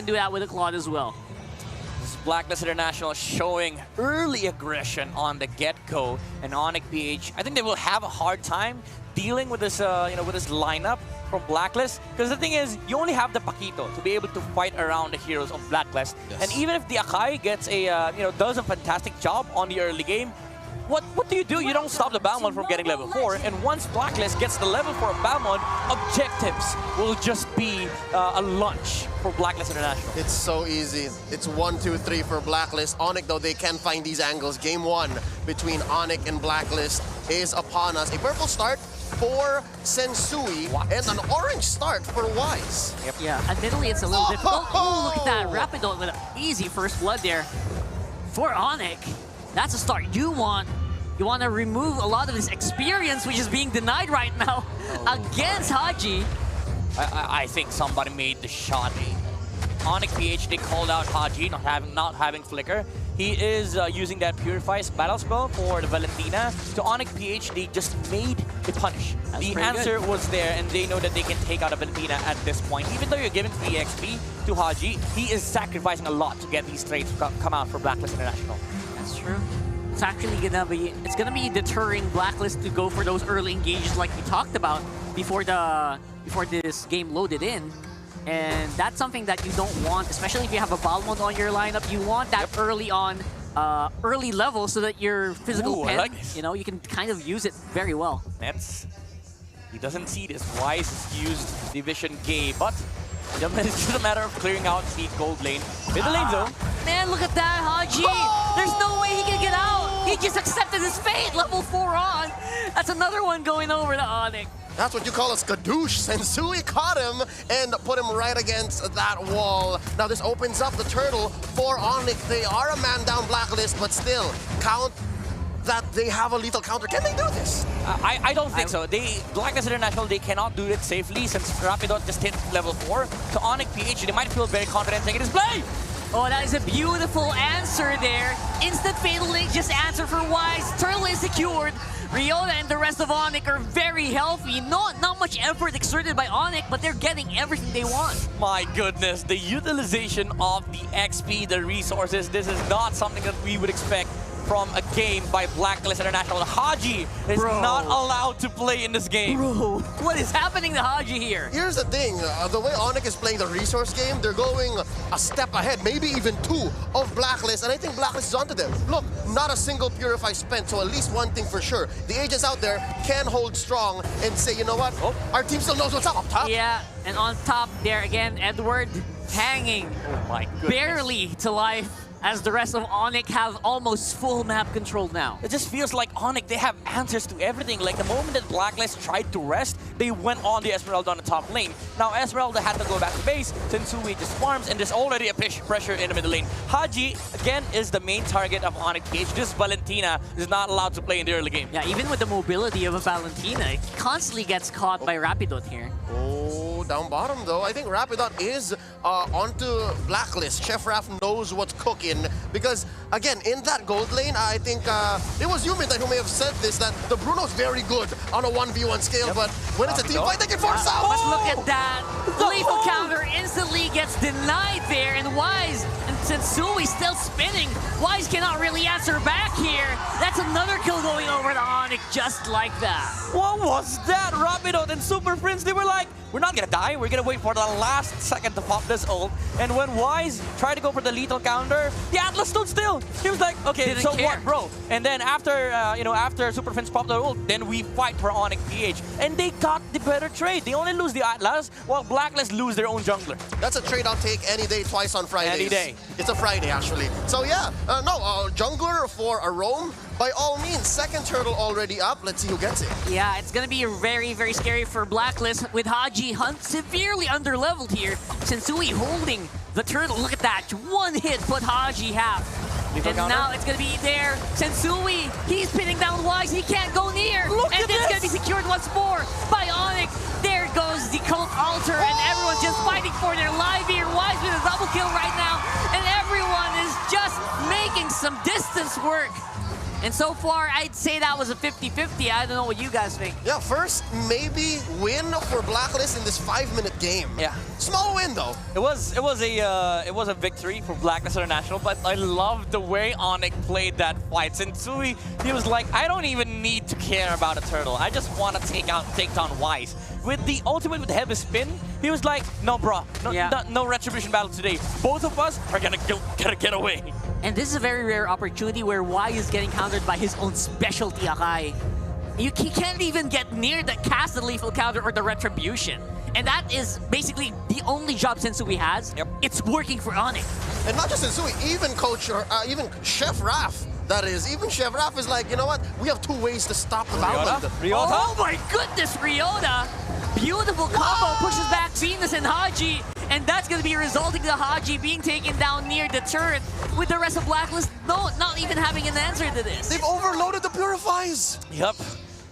can do that with a Claude as well. This is BLACKLIST International showing early aggression on the get-go, and ONIC-PH, I think they will have a hard time dealing with this, with this lineup from BLACKLIST, because the thing is, you only have the Paquito to be able to fight around the heroes of BLACKLIST. Yes. And even if the Akai gets a, does a fantastic job on the early game, what do? You don't stop the Balmond from getting level 4, and once BLACKLIST gets the level 4 of Balmond, objectives will just be a lunch for BLACKLIST International. It's so easy. It's 1, 2, 3 for BLACKLIST. ONIC, though, they can find these angles. Game 1 between ONIC and BLACKLIST is upon us. A purple start for Sensui and an orange start for Wise. Yep. Yeah, admittedly it's a little difficult. Oh, look at that. Rapidon with an easy first blood there for ONIC. That's a start you want. You want to remove a lot of his experience, which is being denied right now against Haji. I think somebody made the shot. ONIC-PH, they called out Haji not having flicker. He is using that Purify battle spell for the Valentina. So ONIC-PH, they just made the punish. The answer was there, and they know that they can take out a Valentina at this point. Even though you're giving 3 XP to Haji, he is sacrificing a lot to get these trades to come out for BLACKLIST International. That's true. It's actually gonna be deterring BLACKLIST to go for those early engages like we talked about before this game loaded in. And that's something that you don't want, especially if you have a Balmond on your lineup. You want that early level so that your physical pen, you can kind of use it very well. He doesn't see this. Wise has used Division Gay, but it's just a matter of clearing out the gold lane. Mid lane though. Man, look at that, Haji! There's no way he can get out! He just accepted his fate! Level 4 on! That's another one going over to ONIC. That's what you call a skadoosh. Sensui caught him and put him right against that wall. Now this opens up the turtle for ONIC. They are a man down BLACKLIST, but still, count that they have a lethal counter. Can they do this? I don't think so. BLACKLIST International, they cannot do it safely since Rapidon just hit level 4. So ONIC-PH, they might feel very confident taking his play. Oh, that is a beautiful answer there. Instant Fatal Link just answered for Wise. Turtle is secured. Ryota and the rest of ONIC are very healthy. Not much effort exerted by ONIC, but they're getting everything they want. My goodness, the utilization of the XP, the resources, this is not something that we would expect from a game by BLACKLIST International. Haji is not allowed to play in this game. Bro, what is happening to Haji here? Here's the thing, the way ONIC is playing the resource game, they're going a step ahead, maybe even 2 of BLACKLIST, and I think BLACKLIST is onto them. Look, not a single Purify spent, so at least one thing for sure. The agents out there can hold strong and say, you know what, our team still knows what's up top. Yeah, and on top there again, Edward hanging barely to life, as the rest of ONIC have almost full map control now. It just feels like ONIC, they have answers to everything. Like the moment that BLACKLIST tried to rest, they went on the Esmeralda on the top lane. Now Esmeralda had to go back to base, Sensui just farms, and there's already a pressure in the middle lane. Haji, again, is the main target of ONIC-PH. This Valentina is not allowed to play in the early game. Yeah, even with the mobility of a Valentina, it constantly gets caught by Rapidon here. Oh, down bottom though, I think Rapidon is onto BLACKLIST. Chef Raf knows what's cooking because, again, in that gold lane, I think it was you, Midnight, who may have said this, that the Bruno's very good on a 1v1 scale, but when it's a team fight, they can force out. But look at that. Lethal counter instantly gets denied there, and Wise and Sensui still spinning. Wise cannot really answer back here. That's another kill going over to ONIC just like that. What was that? Rapidon and Super Prince, they were like, we're not gonna die, we're gonna wait for the last second to pop this ult. And when Wise tried to go for the lethal counter, the Atlas stood still. He was like, okay, so what, bro? And then after, after Super Prince popped the ult, then we fight for ONIC-PH. And they got the better trade. They only lose the Atlas, while BLACKLIST lose their own jungler. That's a trade I'll take any day, twice on Fridays. Any day. It's a Friday, actually. So yeah, jungler for a roam. By all means, second turtle already up. Let's see who gets it. Yeah, it's gonna be very, very scary for BLACKLIST with Haji Hunt severely underleveled here. Sensui holding the turtle. Look at that. One hit put Haji half. And now it's gonna be there. Sensui, he's pinning down Wise. He can't go near. And it's gonna be secured once more by ONIC. There goes the cult altar, and everyone's just fighting for their life here. Wise with a double kill right now, and everyone is just making some distance work. And so far, I'd say that was a 50-50. I don't know what you guys think. Yeah, first maybe win for Blacklist in this 5-minute game. Yeah. Small win though. It was a victory for Blacklist International, but I love the way ONIC played that fight. Sensui, he was like, I don't even need to care about a turtle. I just want to take down Wise. With the ultimate with the heavy spin, he was like, no, bro, no retribution battle today. Both of us are gonna get away. And this is a very rare opportunity where Y is getting countered by his own specialty, Akai. He can't even get near the cast the lethal counter or the retribution. And that is basically the only job Sensui has. Yep. It's working for ONIC. And not just Sensui, even Coach, or even Chef Raph, that is. Even Chef Raph is like, you know what? We have 2 ways to stop the Ryota. Oh my goodness, Ryota! Beautiful combo, pushes back Venus and Haji. And that's going to be resulting to Haji being taken down near the turret, with the rest of Blacklist not even having an answer to this. They've overloaded the Purifies. Yep.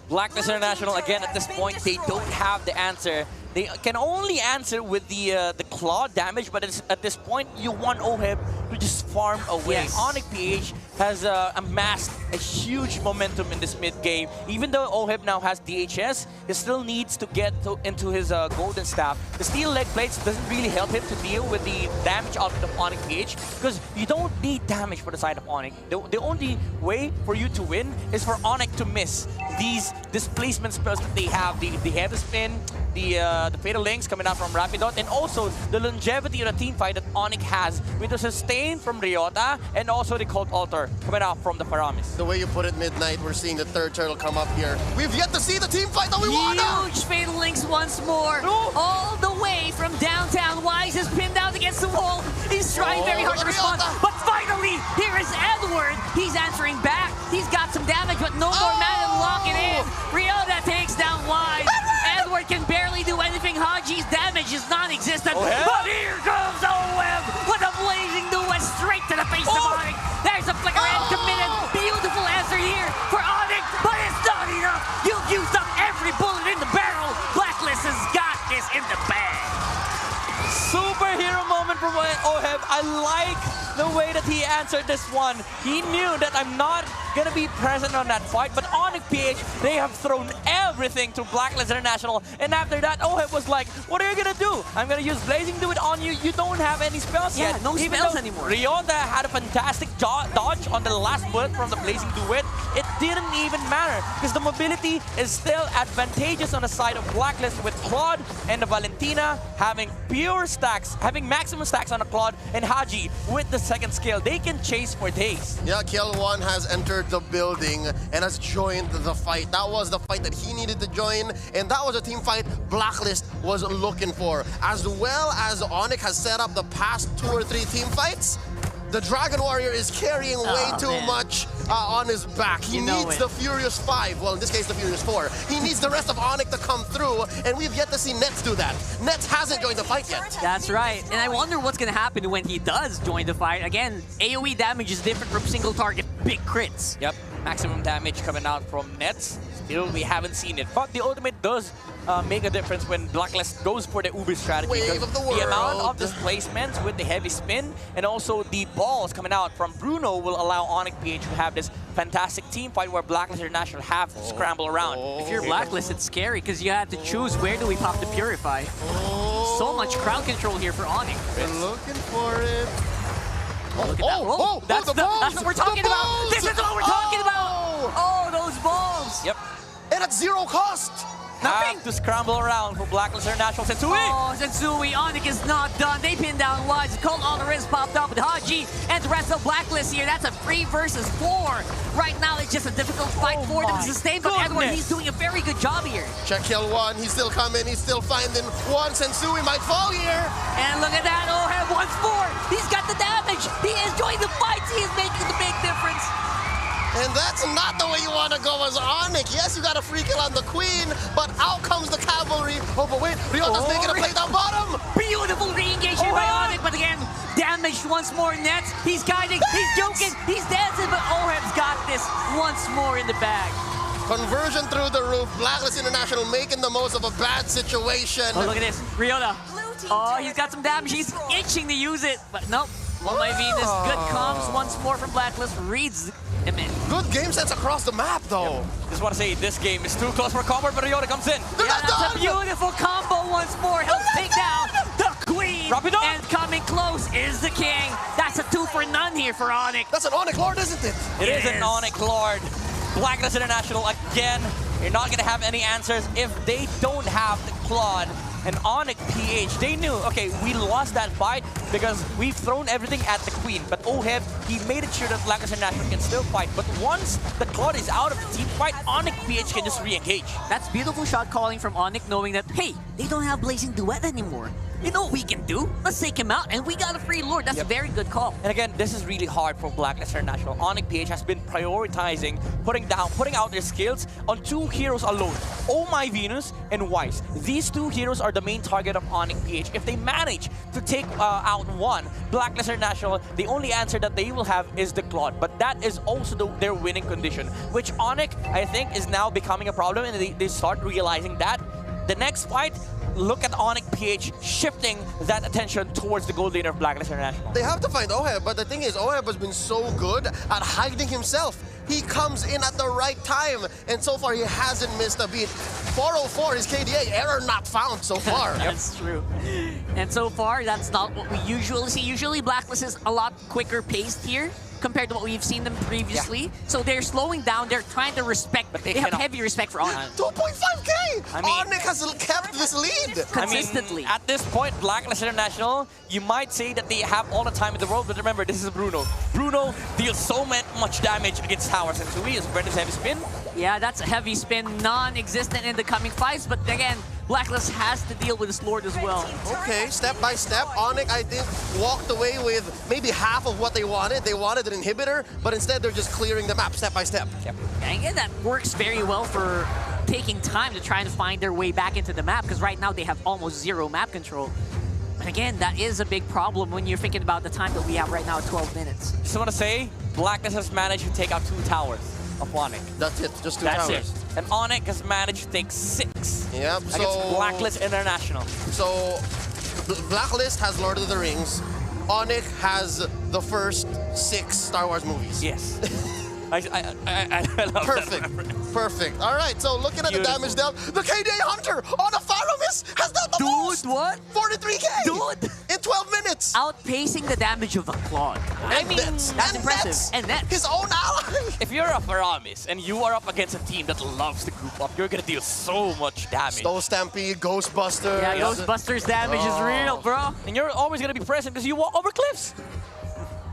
Blacklist International, again, at this point, they don't have the answer. They can only answer with the claw damage, but at this point, you want OHIB to just farm away. Yes. ONIC-PH has amassed a huge momentum in this mid-game. Even though OHIB now has DHS, he still needs to get into his golden staff. The steel leg plates doesn't really help him to deal with the damage output of ONIC-PH, because you don't need damage for the side of ONIC. The only way for you to win is for ONIC to miss these displacement spells that they have. The heavy spin, the Fatal Links coming out from Rapidot, and also the longevity of the team fight that ONIC has with the sustain from Ryota and also the Cult Altar coming out from the Paramis. The way you put it, Midnight, we're seeing the 3rd turtle come up here. We've yet to see the team fight that we want. Huge Fatal Links once more. All the way from downtown. Wise is pinned out against the wall. He's trying very hard to respond. But finally, here is Edward. He's answering back. He's got some damage, but no more mana to lock it in. Ryota takes down Wise. Edward can barely do anything. Haji's damage is non-existent. But here comes OM with a blazing duet straight to the face of ONIC. There's a flicker and committed. Beautiful answer here for ONIC, but it's not enough. You've used up every bullet in the barrel. Blacklist has got this in the bag. Superhero moment from OHIB. I like the way that he answered this one. He knew that I'm not gonna be present on that fight, but ONIC-PH, they have thrown everything to Blacklist International, and after that, OHIB was like, what are you gonna do? I'm gonna use Blazing Duet on you. You don't have any spells yet. Yeah, no spells anymore. Ryota had a fantastic dodge on the last bullet from the Blazing Duet. It didn't even matter, because the mobility is still advantageous on the side of Blacklist, with Claude and the Valentina having pure stacks, having maximum stacks on the Claude, and Haji with the 2nd skill. They can chase for days. Yeah, Kill1 has entered the building and has joined the fight. That was the fight that he needed to join, and that was a team fight Blacklist was looking for. As well as ONIC has set up the past 2 or 3 team fights, the Dragon Warrior is carrying way too much on his back. He needs the Furious 5, well in this case the Furious 4. He needs the rest of ONIC to come through, and we've yet to see Nets do that. Nets hasn't joined the fight yet. That's right, and I wonder what's going to happen when he does join the fight. Again, AoE damage is different from single target big crits. Yep, maximum damage coming out from Nets. Still, we haven't seen it, but the ultimate does make a difference when Blacklist goes for the Uber strategy. Wave of the world. The amount of displacements with the heavy spin and also the balls coming out from Bruno will allow ONIC-PH to have this fantastic team fight where Blacklist International have to scramble around. If you're Blacklist, it's scary because you have to choose where do we pop the Purify. So much crowd control here for ONIC. They're looking for it. Look at that. That's what we're talking about. This is what we're talking about. Oh, those balls. Yep. And at 0 cost. Have to scramble around for Blacklist International. Sensui! Oh, Sensui, ONIC is not done. They pinned down Wise. Cold Altar is popped up with Haji and the rest of Blacklist here. That's a 3 versus 4. Right now, it's just a difficult fight for them to sustain, but Edward, he's doing a very good job here. Check Kill1. He's still coming. He's still finding one. Sensui might fall here. And look at that. OHIB once more. He's got the damage. He is joining the fights. He is making the big difference. And that's not the way you want to go as ONIC. Yes, you got a free kill on the Queen, but out comes the cavalry. Oh, but wait, Ryota's making a play down bottom. Beautiful re-engagement by ONIC, but again, damaged once more. Nets, he's guiding, he's joking, he's dancing, but OHIB's got this once more in the bag. Conversion through the roof. Blacklist International making the most of a bad situation. Oh, look at this. Ryota. Oh, he's got some damage. He's itching to use it, but nope. One by Venus. Good comms once more from Blacklist. Reads I mean, Good game sense across the map, though. Just want to say this game is too close for combo, but Ryota comes in. They're yeah, not that's done! a beautiful combo once more. Helps take down the Queen. Rapidon! And coming close is the King. That's a 2 for none here for ONIC. That's an ONIC Lord, isn't it? It is an Yes. ONIC Lord. BLACKLIST International again. You're not gonna have any answers if they don't have the Claude. And ONIC-PH, they knew, okay, we lost that fight because we've thrown everything at the Queen. But OHEV, he made it sure that BLACKLIST International can still fight. But once the Claude is out of the team fight, ONIC-PH can just re-engage. That's beautiful shot calling from ONIC, knowing that, hey, they don't have Blazing Duet anymore. You know what we can do? Let's take him out, and we got a free Lord. That's a very good call. And again, this is really hard for BLACKLIST International. ONIC-PH has been prioritizing, putting out their skills on 2 heroes alone. Oh My Venus and Weiss. These 2 heroes are the main target of ONIC-PH. If they manage to take out one, BLACKLIST International, the only answer that they will have is the Claude. But that is also their winning condition, which ONIC, I think, is now becoming a problem, and they start realizing that. The next fight, look at ONIC-PH shifting that attention towards the gold laner of BLACKLIST International. They have to find OHEV, but the thing is, OHEV has been so good at hiding himself. He comes in at the right time, and so far he hasn't missed a beat. 404 is KDA, error not found so far. That's true. And so far, that's not what we usually see. Usually, BLACKLIST is a lot quicker paced here compared to what we've seen them previously. Yeah. So they're slowing down. They're trying to respect, but they have heavy respect for ONIC. 2.5K! I mean, ONIC has kept this lead. Consistently. I mean, at this point, BLACKLIST International, you might say that they have all the time in the world, but remember, this is Bruno. Bruno deals so much damage against towers, and Sui is Brendan's heavy spin. Yeah, that's a heavy spin, non-existent in the coming fights, but again, BLACKLIST has to deal with his Lord as well. Okay, step by step, ONIC, I think, walked away with maybe half of what they wanted. They wanted an inhibitor, but instead they're just clearing the map step by step. Yep. And again, that works very well for taking time to try and find their way back into the map, because right now they have almost 0 map control. But again, that is a big problem when you're thinking about the time that we have right now at 12 minutes. Just want to say, BLACKLIST has managed to take out 2 towers of ONIC. That's it, just 2 That's towers. it. And ONIC has managed to take 6 Yep, against so BLACKLIST International. So, BLACKLIST has Lord of the Rings. ONIC has the first 6 Star Wars movies. Yes. I love Perfect. that. Perfect. All right, so looking at Beautiful. the damage dealt, the KDA Hunter on a Faramis has done the most. Dude, what? 43K. Dude. In 12 minutes. Outpacing the damage of a Claude. I mean, Nets. that's And impressive. Nets. And that's His own ally. If you're a Faramis and you are up against a team that loves to group up, you're gonna deal so much damage. Stone Stampede, Ghostbusters. Yeah, Ghostbusters damage is real, bro. And you're always gonna be present because you walk over cliffs.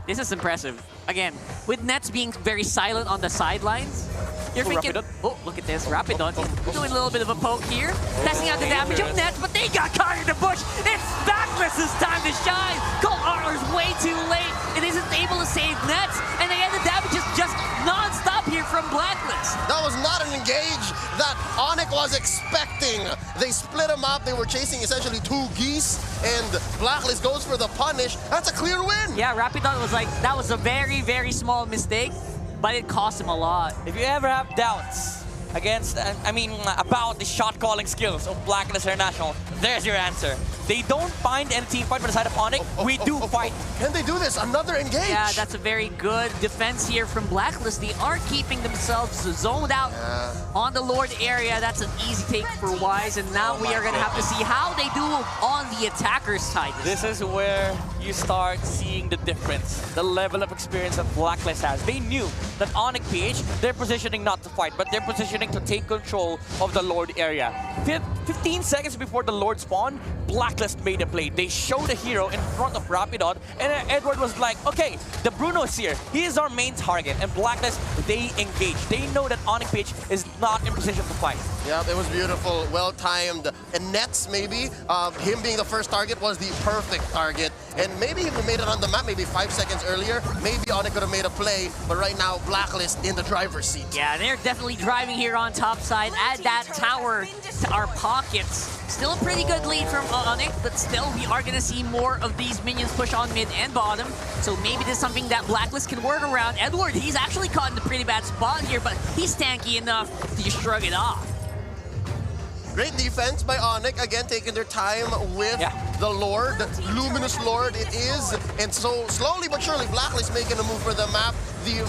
This is impressive. Again, with Nets being very silent on the sidelines, you're thinking, Rapidon. oh, look at this, Rapidon doing a little bit of a poke here, testing out the damage of Nets, but they got caught in the bush. It's BLACKLIST's time to shine. Cold Armor's way too late. It isn't able to save Nets, and again, the damage is just non-stop here from BLACKLIST. That was not an engage that ONIC was expecting. They split him up. They were chasing essentially 2 geese, and BLACKLIST goes for the punish. That's a clear win. Yeah, Rapidon was like, that was a very, very small mistake, but it cost him a lot. If you ever have doubts about the shot calling skills of BLACKLIST International, there's your answer. They don't find any team fight by the side of ONIC. We do fight. Can they do this? Another engage. Yeah, that's a very good defense here from BLACKLIST. They are keeping themselves zoned out on the Lord area. That's an easy take for Wise, and now we are going to have to see how they do on the attacker's side. This is where you start seeing the difference, the level of experience that BLACKLIST has. They knew that ONIC-PH, they're positioning not to fight, but they're positioning to take control of the Lord area. 15 seconds before the Lord spawned, BLACKLIST made a play. They showed a hero in front of Rapidon, and Edward was like, okay, the Bruno is here. He is our main target. And BLACKLIST, they engage. They know that ONIC-PH is not in position to fight. Yeah, it was beautiful, well-timed. And Nets, maybe, him being the first target was the perfect target. And maybe if we made it on the map maybe 5 seconds earlier, maybe ONIC could have made a play. But right now, BLACKLIST in the driver's seat. Yeah, they're definitely driving here on top side. Add that tower to our pockets. Still a pretty good lead from ONIC, but still we are going to see more of these minions push on mid and bottom. So maybe this is something that BLACKLIST can work around. Edward, he's actually caught in a pretty bad spot here, but he's tanky enough to just shrug it off. Great defense by ONIC, again taking their time with the Lord, Luminous Lord it is. And so slowly but surely, BLACKLIST making a move for the map. The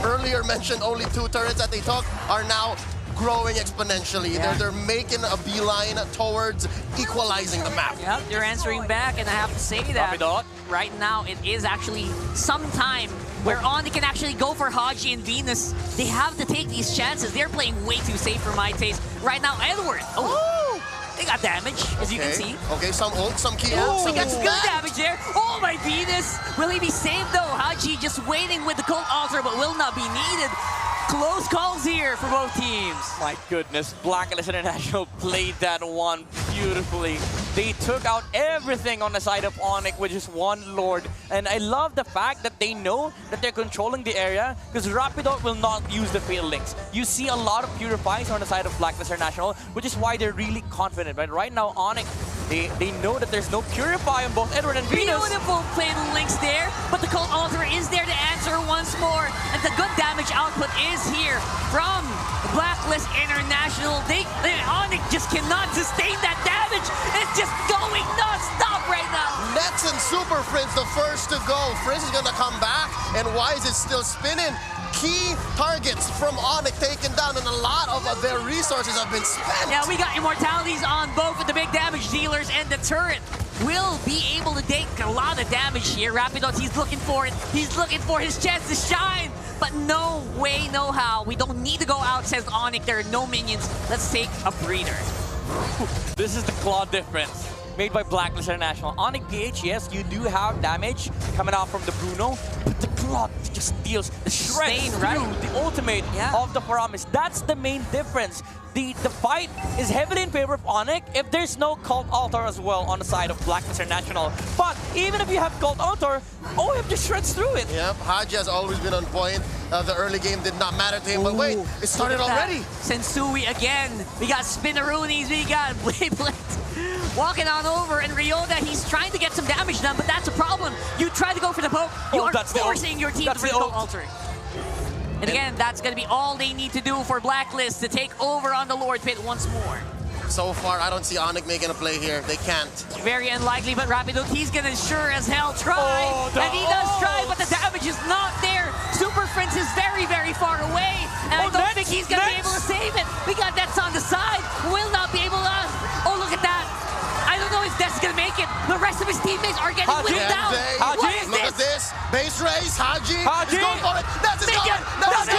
earlier mentioned only 2 turrets that they took are now growing exponentially. Yeah. They're making a beeline towards equalizing the map. Yep, they're answering back, and I have to say that Rapidot. right now it is actually some time where ONIC can actually go for Haji and Venus. They have to take these chances. They're playing way too safe for my taste. Right now, Edward. Oh, they got damage, as you can see. Okay, some ult, some key Yeah, ult. we some got some good ult. damage there. Oh, my Venus. Will he be saved, though? Haji just waiting with the Cult Altar, but will not be needed. Close calls here for both teams. My goodness, BLACKLIST International played that one beautifully. They took out everything on the side of ONIC with just one Lord. And I love the fact that they know that they're controlling the area because Rapidot will not use the Fatal Links. You see a lot of Purifies on the side of BLACKLIST International, which is why they're really confident. But right now, ONIC, they know that there's no Purify on both Edward and Venus. Beautiful Fatal Links there, but the Cult Altar is there to answer once more. And the good damage output is here from BLACKLIST International. ONIC just cannot sustain that damage. It's just going non-stop right now. Nets and Super Prince, the first to go. Prince is gonna come back, and Wise is still spinning. Key targets from ONIC taken down, and a lot of their resources have been spent. Yeah, we got immortalities on both of the big damage dealers, and the turret will be able to take a lot of damage here. Rapidot, he's looking for it. He's looking for his chance to shine. But no way, no how. We don't need to go out, says ONIC. There are no minions. Let's take a breather. This is the claw difference made by BLACKLIST International. ONIC-PH, yes, you do have damage coming out from the Bruno, but the claw just deals the shreds Stain, through right? the ultimate of the Paramis. That's the main difference. The fight is heavily in favor of ONIC if there's no Cult Altar as well on the side of BLACKLIST International. But even if you have Cult Altar, OF just shreds through it. Yep, Haji has always been on point. The early game did not matter to him, but wait, it started already. Sensui again. We got Spinneroonies, we got Blade walking on over, and Ryota, he's trying to get some damage done, but that's a problem. You try to go for the poke, you are forcing your team to bring Cult Altar. And again, that's going to be all they need to do for BLACKLIST to take over on the Lord Pit once more. So far, I don't see ONIC making a play here. They can't. Very unlikely, but Rapidot, he's going to sure as hell try. And he does try, but the damage is not there. Super Prince is very, very far away. And I don't think he's going to be able to save it. We got Nets on the side. Will not be able to... Oh, look at that. I don't know if Nets is going to make it. The rest of his teammates are getting whipped down. What is Look this? at this. Base race. Haji. Haji. He's going for it. Nets is Make going. it. Nets is